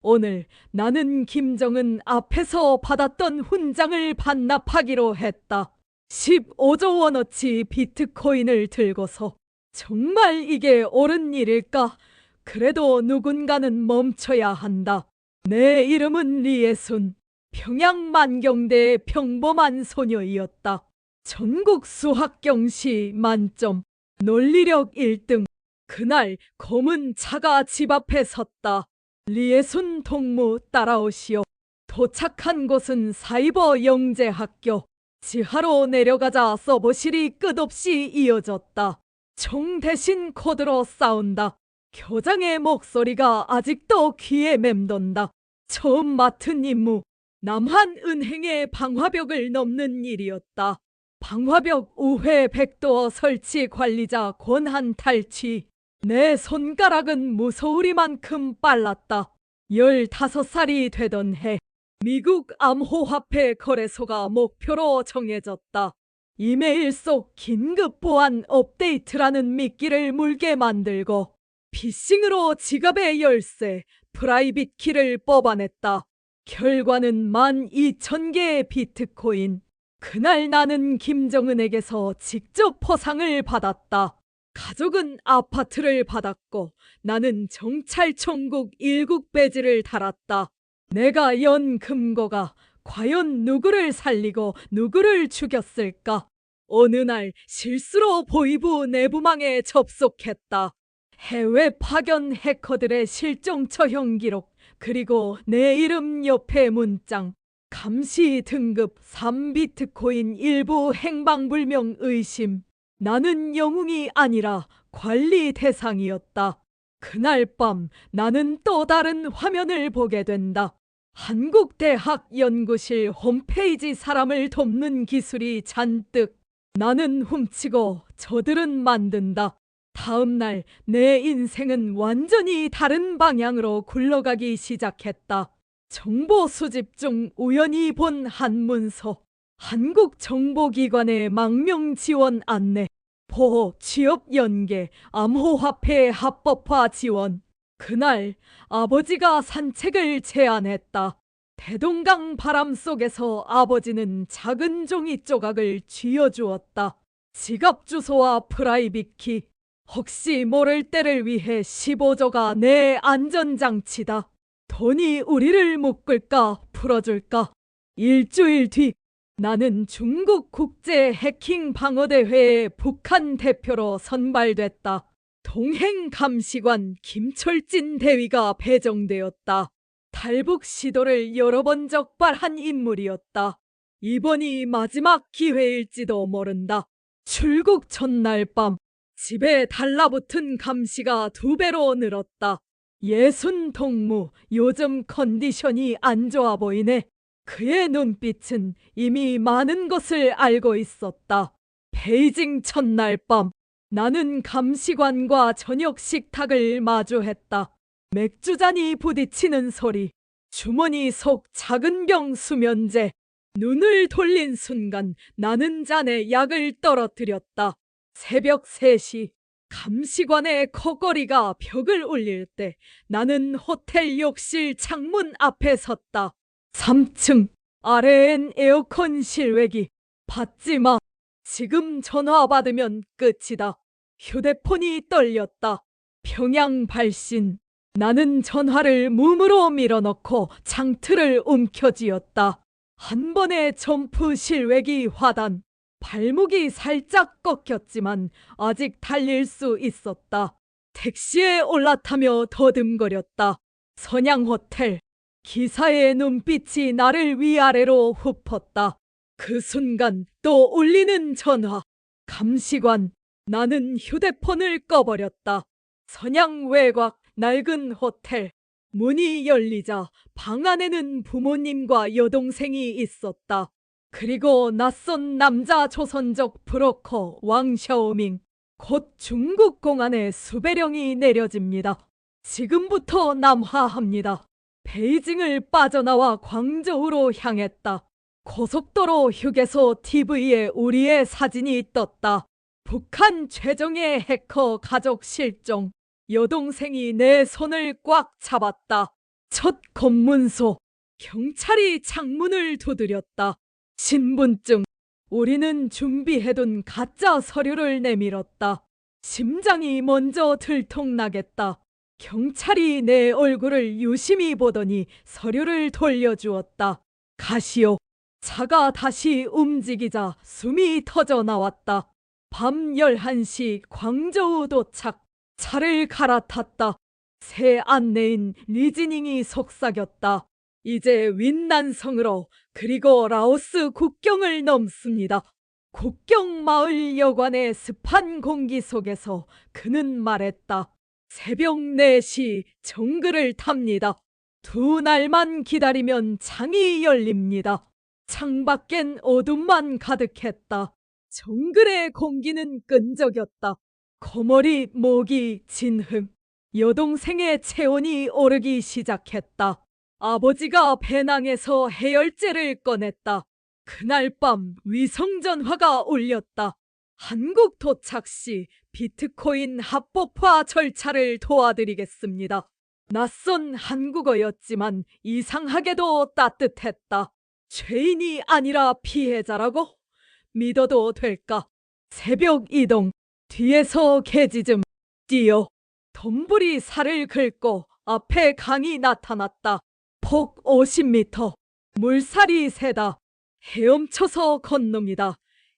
오늘 나는 김정은 앞에서 받았던 훈장을 반납하기로 했다. 15조 원어치 비트코인을 들고서 정말 이게 옳은 일일까? 그래도 누군가는 멈춰야 한다. 내 이름은 리예순. 평양 만경대의 평범한 소녀이었다. 전국 수학 경시 만점, 논리력 1등. 그날 검은 차가 집 앞에 섰다. 리예순 동무 따라오시오. 도착한 곳은 사이버 영재학교. 지하로 내려가자 서버실이 끝없이 이어졌다. 총 대신 코드로 싸운다. 교장의 목소리가 아직도 귀에 맴돈다. 처음 맡은 임무, 남한은행의 방화벽을 넘는 일이었다. 방화벽 우회 백도어 설치 관리자 권한 탈취. 내 손가락은 무서우리만큼 빨랐다. 15살이 되던 해, 미국 암호화폐 거래소가 목표로 정해졌다. 이메일 속 긴급 보안 업데이트라는 미끼를 물게 만들고 피싱으로 지갑의 열쇠, 프라이빗 키를 뽑아냈다. 결과는 12,000개의 비트코인. 그날 나는 김정은에게서 직접 포상을 받았다. 가족은 아파트를 받았고 나는 정찰총국 1국 배지를 달았다. 내가 연 금고가 과연 누구를 살리고 누구를 죽였을까? 어느 날 실수로 보이부 내부망에 접속했다. 해외 파견 해커들의 실종 처형 기록, 그리고 내 이름 옆에 문장. 감시 등급 3비트코인 일부 행방불명 의심. 나는 영웅이 아니라 관리 대상이었다. 그날 밤 나는 또 다른 화면을 보게 된다. 한국대학연구실 홈페이지 사람을 돕는 기술이 잔뜩. 나는 훔치고 저들은 만든다. 다음 날 내 인생은 완전히 다른 방향으로 굴러가기 시작했다. 정보 수집 중 우연히 본 한문서. 한국정보기관의 망명 지원 안내. 보호, 취업 연계, 암호화폐 합법화 지원. 그날 아버지가 산책을 제안했다. 대동강 바람 속에서 아버지는 작은 종이 조각을 쥐어주었다. 지갑 주소와 프라이빗 키. 혹시 모를 때를 위해 15조가 내 안전장치다. 돈이 우리를 묶을까 풀어줄까? 일주일 뒤 나는 중국 국제 해킹 방어대회의 북한 대표로 선발됐다. 동행 감시관 김철진 대위가 배정되었다. 탈북 시도를 여러 번 적발한 인물이었다. 이번이 마지막 기회일지도 모른다. 출국 첫날 밤 집에 달라붙은 감시가 2배로 늘었다. 예순 동무, 요즘 컨디션이 안 좋아 보이네. 그의 눈빛은 이미 많은 것을 알고 있었다. 베이징 첫날 밤 나는 감시관과 저녁 식탁을 마주했다. 맥주잔이 부딪히는 소리, 주머니 속 작은 병 수면제. 눈을 돌린 순간 나는 잔에 약을 떨어뜨렸다. 새벽 3시 감시관의 코골이가 벽을 울릴 때 나는 호텔 욕실 창문 앞에 섰다. 3층 아래엔 에어컨 실외기. 받지 마. 지금 전화 받으면 끝이다. 휴대폰이 떨렸다. 평양 발신. 나는 전화를 몸으로 밀어넣고 창틀을 움켜쥐었다. 한 번의 점프 실외기 화단. 발목이 살짝 꺾였지만 아직 달릴 수 있었다. 택시에 올라타며 더듬거렸다. 선양호텔. 기사의 눈빛이 나를 위아래로 흡었다. 그 순간 또 울리는 전화. 감시관. 나는 휴대폰을 꺼버렸다. 선양 외곽 낡은 호텔. 문이 열리자 방 안에는 부모님과 여동생이 있었다. 그리고 낯선 남자 조선족 브로커 왕샤오밍. 곧 중국 공안에 수배령이 내려집니다. 지금부터 남하합니다. 베이징을 빠져나와 광저우로 향했다. 고속도로 휴게소 TV에 우리의 사진이 떴다. 북한 최정예 해커 가족 실종. 여동생이 내 손을 꽉 잡았다. 첫 검문소. 경찰이 창문을 두드렸다. 신분증. 우리는 준비해둔 가짜 서류를 내밀었다. 심장이 먼저 들통나겠다. 경찰이 내 얼굴을 유심히 보더니 서류를 돌려주었다. 가시오. 차가 다시 움직이자 숨이 터져 나왔다. 밤 11시 광저우 도착. 차를 갈아탔다. 새 안내인 리지닝이 속삭였다. 이제 윈난성으로 그리고 라오스 국경을 넘습니다. 국경 마을 여관의 습한 공기 속에서 그는 말했다. 새벽 4시 정글을 탑니다. 2날만 기다리면 창이 열립니다. 창밖엔 어둠만 가득했다. 정글의 공기는 끈적였다. 거머리, 모기, 진흥. 여동생의 체온이 오르기 시작했다. 아버지가 배낭에서 해열제를 꺼냈다. 그날 밤 위성전화가 울렸다. 한국 도착 시 비트코인 합법화 절차를 도와드리겠습니다. 낯선 한국어였지만 이상하게도 따뜻했다. 죄인이 아니라 피해자라고? 믿어도 될까? 새벽 이동. 뒤에서 개짖음. 뛰어. 덤불이 살을 긁고 앞에 강이 나타났다. 폭 50m. 물살이 세다. 헤엄쳐서 건넙니다.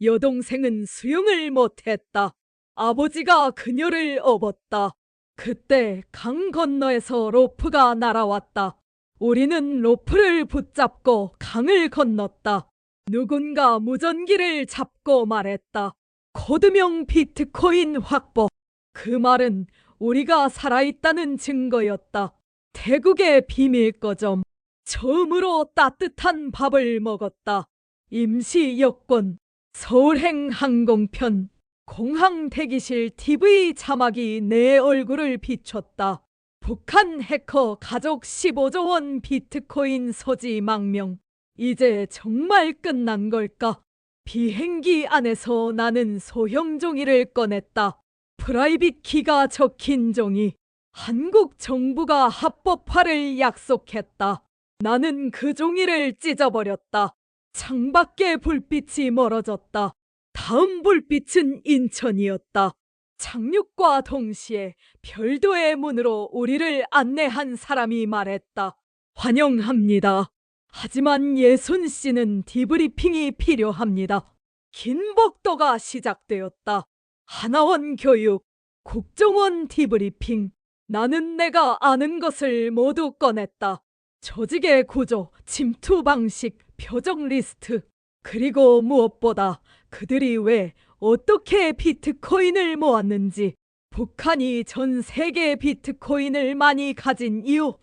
여동생은 수영을 못했다. 아버지가 그녀를 업었다. 그때 강 건너에서 로프가 날아왔다. 우리는 로프를 붙잡고 강을 건넜다. 누군가 무전기를 잡고 말했다. 코드명 비트코인 확보. 그 말은 우리가 살아있다는 증거였다. 태국의 비밀거점. 처음으로 따뜻한 밥을 먹었다. 임시 여권. 서울행 항공편. 공항 대기실 TV 자막이 내 얼굴을 비췄다. 북한 해커 가족 15조 원 비트코인 소지 망명. 이제 정말 끝난 걸까? 비행기 안에서 나는 소형 종이를 꺼냈다. 프라이빗 키가 적힌 종이. 한국 정부가 합법화를 약속했다. 나는 그 종이를 찢어버렸다. 창밖에 불빛이 멀어졌다. 다음 불빛은 인천이었다. 착륙과 동시에 별도의 문으로 우리를 안내한 사람이 말했다. 환영합니다. 하지만 예순 씨는 디브리핑이 필요합니다. 긴 복도가 시작되었다. 하나원 교육, 국정원 디브리핑. 나는 내가 아는 것을 모두 꺼냈다. 조직의 구조, 침투 방식, 표적 리스트. 그리고 무엇보다 그들이 왜 어떻게 비트코인을 모았는지. 북한이 전 세계 비트코인을 많이 가진 이유.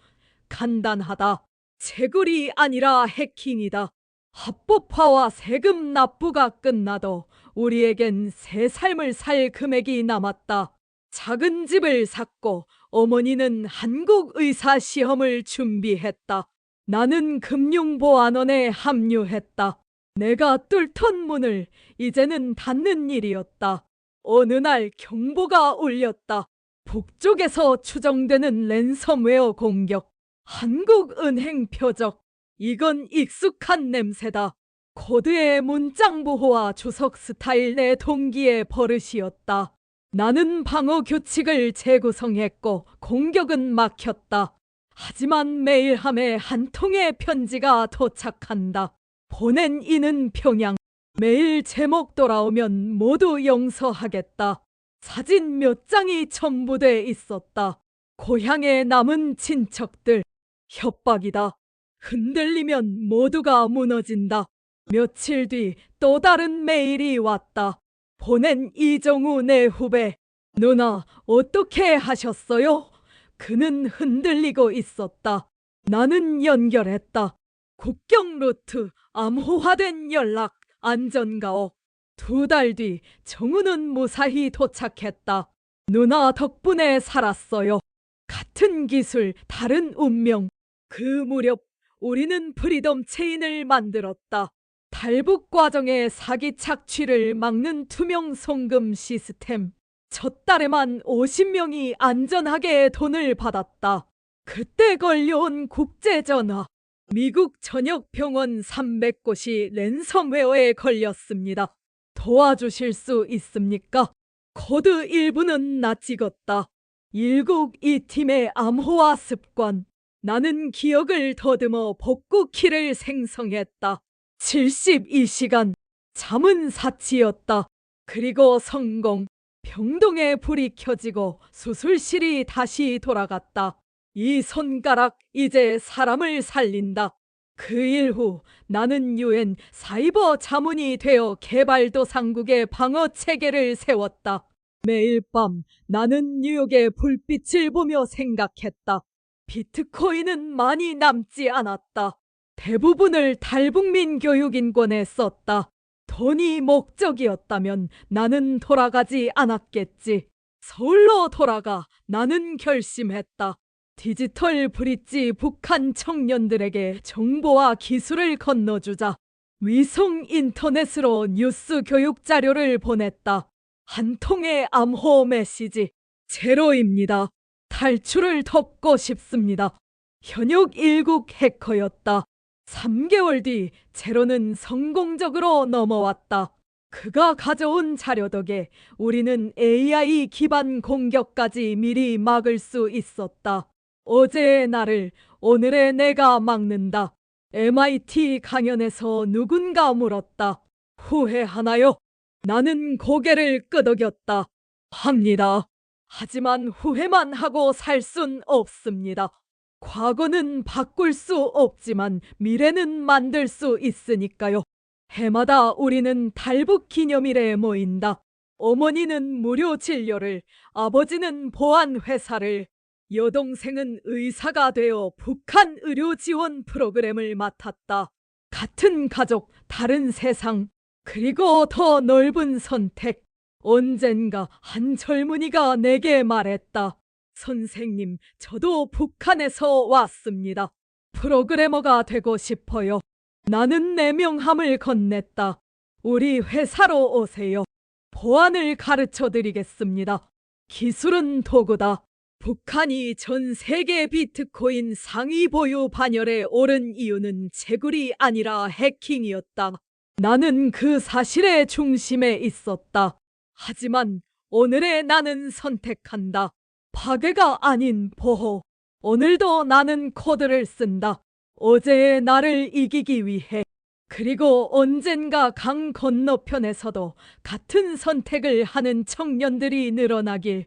간단하다. 채굴이 아니라 해킹이다. 합법화와 세금 납부가 끝나도 우리에겐 새 삶을 살 금액이 남았다. 작은 집을 샀고 어머니는 한국 의사 시험을 준비했다. 나는 금융보안원에 합류했다. 내가 뚫던 문을 이제는 닫는 일이었다. 어느 날 경보가 울렸다. 북쪽에서 추정되는 랜섬웨어 공격. 한국은행 표적. 이건 익숙한 냄새다. 코드의 문장 보호와 주석 스타일 내 동기의 버릇이었다. 나는 방어 규칙을 재구성했고 공격은 막혔다. 하지만 메일함에 한 통의 편지가 도착한다. 보낸 이는 평양. 매일 제목 돌아오면 모두 용서하겠다. 사진 몇 장이 첨부돼 있었다. 고향에 남은 친척들. 협박이다. 흔들리면 모두가 무너진다. 며칠 뒤 또 다른 메일이 왔다. 보낸 이정우 내 후배. 누나, 어떻게 하셨어요? 그는 흔들리고 있었다. 나는 연결했다. 국경 루트, 암호화된 연락, 안전가옥. 2달 뒤 정우는 무사히 도착했다. 누나 덕분에 살았어요. 같은 기술, 다른 운명. 그 무렵 우리는 프리덤 체인을 만들었다. 탈북 과정의 사기 착취를 막는 투명 송금 시스템. 첫 달에만 50명이 안전하게 돈을 받았다. 그때 걸려온 국제전화. 미국 전역 병원 300곳이 랜섬웨어에 걸렸습니다. 도와주실 수 있습니까? 코드 일부는 나 찍었다. 일국 이 팀의 암호화 습관. 나는 기억을 더듬어 복구키를 생성했다. 72시간. 잠은 사치였다. 그리고 성공. 병동에 불이 켜지고 수술실이 다시 돌아갔다. 이 손가락 이제 사람을 살린다. 그 일 후 나는 유엔 사이버 자문이 되어 개발도상국의 방어 체계를 세웠다. 매일 밤 나는 뉴욕의 불빛을 보며 생각했다. 비트코인은 많이 남지 않았다. 대부분을 탈북민 교육인권에 썼다. 돈이 목적이었다면 나는 돌아가지 않았겠지. 서울로 돌아가 나는 결심했다. 디지털 브릿지 북한 청년들에게 정보와 기술을 건너주자. 위성 인터넷으로 뉴스 교육 자료를 보냈다. 한 통의 암호 메시지. 제로입니다. 탈출을 덮고 싶습니다. 현역 1국 해커였다. 3개월 뒤 제로는 성공적으로 넘어왔다. 그가 가져온 자료 덕에 우리는 AI 기반 공격까지 미리 막을 수 있었다. 어제의 나를 오늘의 내가 막는다. MIT 강연에서 누군가 물었다. 후회하나요? 나는 고개를 끄덕였다. 합니다. 하지만 후회만 하고 살 순 없습니다. 과거는 바꿀 수 없지만 미래는 만들 수 있으니까요. 해마다 우리는 탈북 기념일에 모인다. 어머니는 무료 진료를, 아버지는 보안 회사를, 여동생은 의사가 되어 북한 의료 지원 프로그램을 맡았다. 같은 가족, 다른 세상, 그리고 더 넓은 선택. 언젠가 한 젊은이가 내게 말했다. 선생님, 저도 북한에서 왔습니다. 프로그래머가 되고 싶어요. 나는 내 명함을 건넸다. 우리 회사로 오세요. 보안을 가르쳐 드리겠습니다. 기술은 도구다. 북한이 전 세계 비트코인 상위 보유 반열에 오른 이유는 채굴이 아니라 해킹이었다. 나는 그 사실의 중심에 있었다. 하지만 오늘의 나는 선택한다. 파괴가 아닌 보호. 오늘도 나는 코드를 쓴다. 어제의 나를 이기기 위해. 그리고 언젠가 강 건너편에서도 같은 선택을 하는 청년들이 늘어나길.